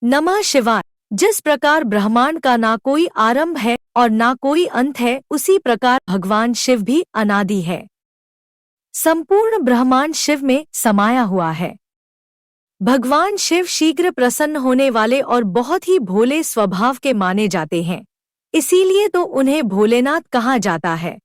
नमः शिवाय। जिस प्रकार ब्रह्मांड का ना कोई आरंभ है और ना कोई अंत है, उसी प्रकार भगवान शिव भी अनादि है। संपूर्ण ब्रह्मांड शिव में समाया हुआ है। भगवान शिव शीघ्र प्रसन्न होने वाले और बहुत ही भोले स्वभाव के माने जाते हैं, इसीलिए तो उन्हें भोलेनाथ कहा जाता है।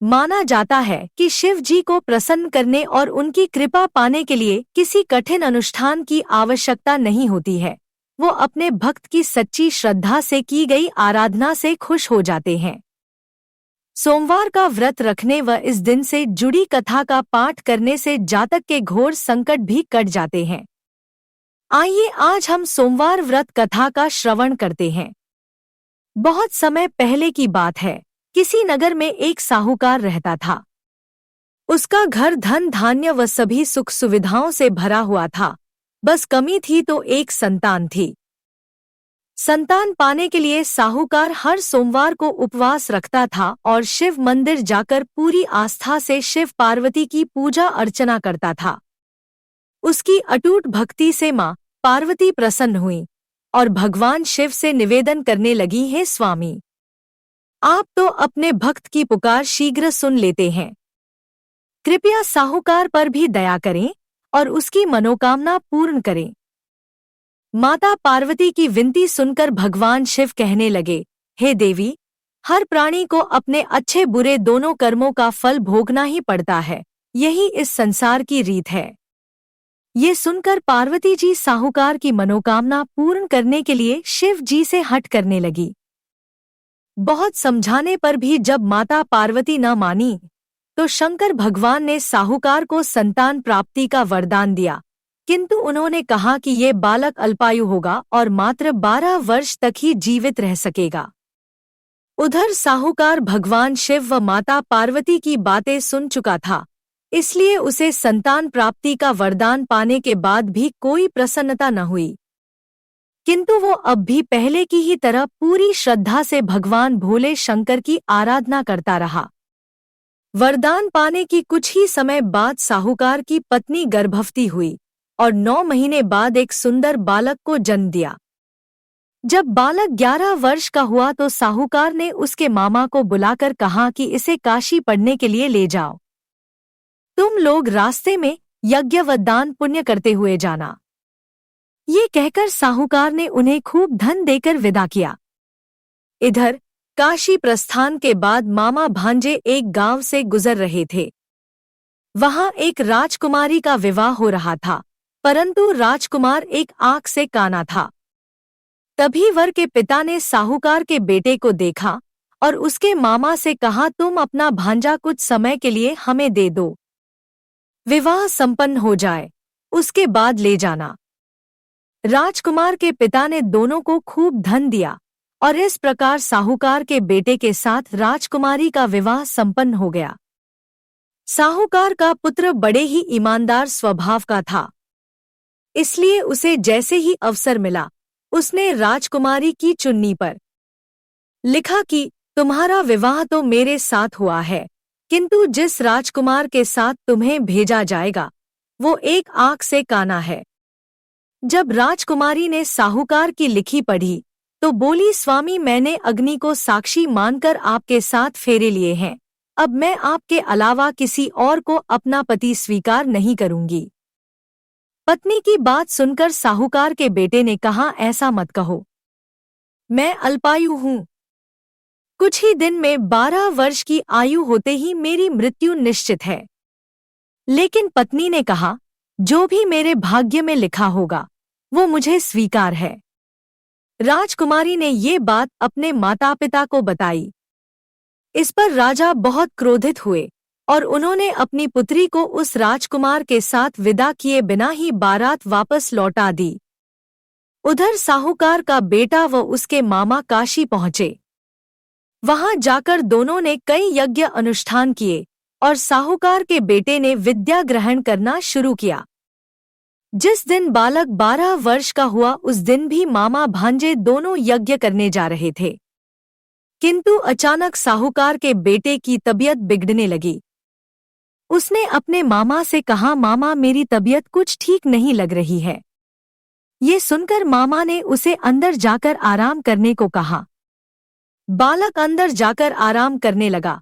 माना जाता है कि शिव जी को प्रसन्न करने और उनकी कृपा पाने के लिए किसी कठिन अनुष्ठान की आवश्यकता नहीं होती है। वो अपने भक्त की सच्ची श्रद्धा से की गई आराधना से खुश हो जाते हैं। सोमवार का व्रत रखने व इस दिन से जुड़ी कथा का पाठ करने से जातक के घोर संकट भी कट जाते हैं। आइए आज हम सोमवार व्रत कथा का श्रवण करते हैं। बहुत समय पहले की बात है। किसी नगर में एक साहूकार रहता था। उसका घर धन धान्य व सभी सुख सुविधाओं से भरा हुआ था। बस कमी थी तो एक संतान थी। संतान पाने के लिए साहूकार हर सोमवार को उपवास रखता था और शिव मंदिर जाकर पूरी आस्था से शिव पार्वती की पूजा अर्चना करता था। उसकी अटूट भक्ति से मां पार्वती प्रसन्न हुई और भगवान शिव से निवेदन करने लगी, हे स्वामी, आप तो अपने भक्त की पुकार शीघ्र सुन लेते हैं। कृपया साहूकार पर भी दया करें और उसकी मनोकामना पूर्ण करें। माता पार्वती की विनती सुनकर भगवान शिव कहने लगे, हे देवी, हर प्राणी को अपने अच्छे बुरे दोनों कर्मों का फल भोगना ही पड़ता है। यही इस संसार की रीत है। ये सुनकर पार्वती जी साहूकार की मनोकामना पूर्ण करने के लिए शिव जी से हठ करने लगी। बहुत समझाने पर भी जब माता पार्वती न मानी तो शंकर भगवान ने साहूकार को संतान प्राप्ति का वरदान दिया, किंतु उन्होंने कहा कि ये बालक अल्पायु होगा और मात्र 12 वर्ष तक ही जीवित रह सकेगा। उधर साहूकार भगवान शिव व माता पार्वती की बातें सुन चुका था, इसलिए उसे संतान प्राप्ति का वरदान पाने के बाद भी कोई प्रसन्नता न हुई। किंतु वो अब भी पहले की ही तरह पूरी श्रद्धा से भगवान भोले शंकर की आराधना करता रहा। वरदान पाने की कुछ ही समय बाद साहूकार की पत्नी गर्भवती हुई और 9 महीने बाद एक सुंदर बालक को जन्म दिया। जब बालक 11 वर्ष का हुआ तो साहूकार ने उसके मामा को बुलाकर कहा कि इसे काशी पढ़ने के लिए ले जाओ। तुम लोग रास्ते में यज्ञ व दान पुण्य करते हुए जाना। ये कहकर साहूकार ने उन्हें खूब धन देकर विदा किया। इधर काशी प्रस्थान के बाद मामा भांजे एक गांव से गुजर रहे थे। वहां एक राजकुमारी का विवाह हो रहा था, परंतु राजकुमार एक आंख से काना था। तभी वर के पिता ने साहूकार के बेटे को देखा और उसके मामा से कहा, तुम अपना भांजा कुछ समय के लिए हमें दे दो। विवाह संपन्न हो जाए, उसके बाद ले जाना। राजकुमार के पिता ने दोनों को खूब धन दिया और इस प्रकार साहूकार के बेटे के साथ राजकुमारी का विवाह संपन्न हो गया। साहूकार का पुत्र बड़े ही ईमानदार स्वभाव का था, इसलिए उसे जैसे ही अवसर मिला उसने राजकुमारी की चुन्नी पर लिखा कि तुम्हारा विवाह तो मेरे साथ हुआ है, किंतु जिस राजकुमार के साथ तुम्हें भेजा जाएगा वो एक आंख से काना है। जब राजकुमारी ने साहूकार की लिखी पढ़ी तो बोली, स्वामी, मैंने अग्नि को साक्षी मानकर आपके साथ फेरे लिए हैं। अब मैं आपके अलावा किसी और को अपना पति स्वीकार नहीं करूंगी। पत्नी की बात सुनकर साहूकार के बेटे ने कहा, ऐसा मत कहो, मैं अल्पायु हूं। कुछ ही दिन में 12 वर्ष की आयु होते ही मेरी मृत्यु निश्चित है। लेकिन पत्नी ने कहा, जो भी मेरे भाग्य में लिखा होगा वो मुझे स्वीकार है। राजकुमारी ने ये बात अपने माता पिता को बताई। इस पर राजा बहुत क्रोधित हुए और उन्होंने अपनी पुत्री को उस राजकुमार के साथ विदा किए बिना ही बारात वापस लौटा दी। उधर साहूकार का बेटा व उसके मामा काशी पहुंचे। वहां जाकर दोनों ने कई यज्ञ अनुष्ठान किए और साहूकार के बेटे ने विद्या ग्रहण करना शुरू किया। जिस दिन बालक 12 वर्ष का हुआ उस दिन भी मामा भांजे दोनों यज्ञ करने जा रहे थे, किंतु अचानक साहूकार के बेटे की तबीयत बिगड़ने लगी। उसने अपने मामा से कहा, मामा, मेरी तबीयत कुछ ठीक नहीं लग रही है। ये सुनकर मामा ने उसे अंदर जाकर आराम करने को कहा। बालक अंदर जाकर आराम करने लगा,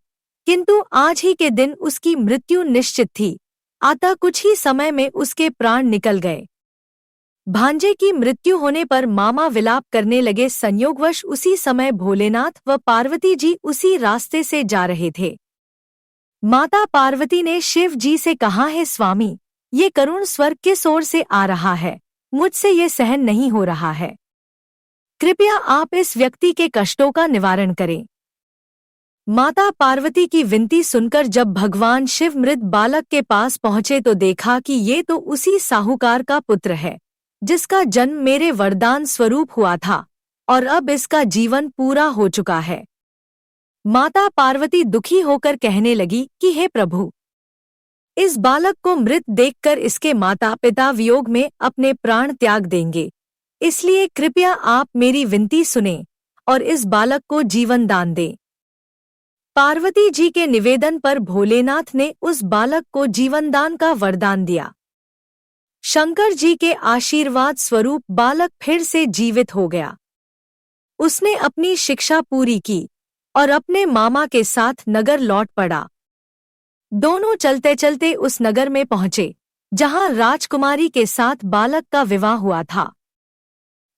किंतु आज ही के दिन उसकी मृत्यु निश्चित थी, अतः कुछ ही समय में उसके प्राण निकल गए। भांजे की मृत्यु होने पर मामा विलाप करने लगे। संयोगवश उसी समय भोलेनाथ व पार्वती जी उसी रास्ते से जा रहे थे। माता पार्वती ने शिव जी से कहा, है स्वामी, ये करुण स्वर किस ओर से आ रहा है, मुझसे ये सहन नहीं हो रहा है, कृपया आप इस व्यक्ति के कष्टों का निवारण करें। माता पार्वती की विनती सुनकर जब भगवान शिव मृत बालक के पास पहुंचे तो देखा कि ये तो उसी साहूकार का पुत्र है जिसका जन्म मेरे वरदान स्वरूप हुआ था और अब इसका जीवन पूरा हो चुका है। माता पार्वती दुखी होकर कहने लगी कि हे प्रभु, इस बालक को मृत देखकर इसके माता पिता वियोग में अपने प्राण त्याग देंगे, इसलिए कृपया आप मेरी विनती सुनें और इस बालक को जीवन दान दें। पार्वती जी के निवेदन पर भोलेनाथ ने उस बालक को जीवनदान का वरदान दिया। शंकर जी के आशीर्वाद स्वरूप बालक फिर से जीवित हो गया। उसने अपनी शिक्षा पूरी की और अपने मामा के साथ नगर लौट पड़ा। दोनों चलते चलते उस नगर में पहुंचे जहां राजकुमारी के साथ बालक का विवाह हुआ था।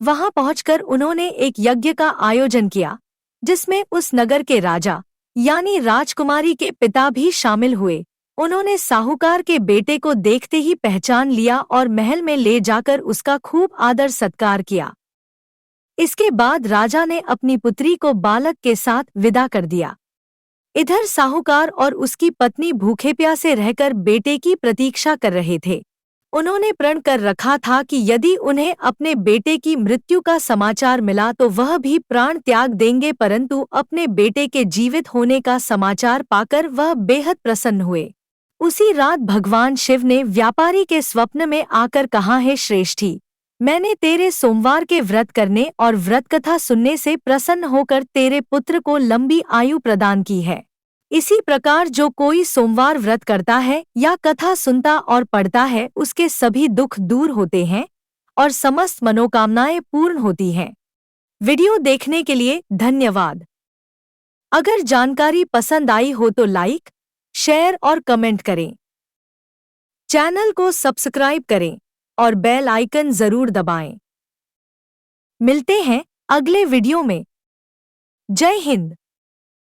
वहां पहुंचकर उन्होंने एक यज्ञ का आयोजन किया जिसमें उस नगर के राजा यानी राजकुमारी के पिता भी शामिल हुए। उन्होंने साहूकार के बेटे को देखते ही पहचान लिया और महल में ले जाकर उसका खूब आदर सत्कार किया। इसके बाद राजा ने अपनी पुत्री को बालक के साथ विदा कर दिया। इधर साहूकार और उसकी पत्नी भूखे प्यासे रहकर बेटे की प्रतीक्षा कर रहे थे। उन्होंने प्रण कर रखा था कि यदि उन्हें अपने बेटे की मृत्यु का समाचार मिला तो वह भी प्राण त्याग देंगे, परंतु अपने बेटे के जीवित होने का समाचार पाकर वह बेहद प्रसन्न हुए। उसी रात भगवान शिव ने व्यापारी के स्वप्न में आकर कहा, है श्रेष्ठी, मैंने तेरे सोमवार के व्रत करने और व्रत कथा सुनने से प्रसन्न होकर तेरे पुत्र को लंबी आयु प्रदान की है। इसी प्रकार जो कोई सोमवार व्रत करता है या कथा सुनता और पढ़ता है उसके सभी दुख दूर होते हैं और समस्त मनोकामनाएं पूर्ण होती हैं। वीडियो देखने के लिए धन्यवाद। अगर जानकारी पसंद आई हो तो लाइक, शेयर और कमेंट करें। चैनल को सब्सक्राइब करें और बेल आइकन जरूर दबाएं। मिलते हैं अगले वीडियो में। जय हिंद।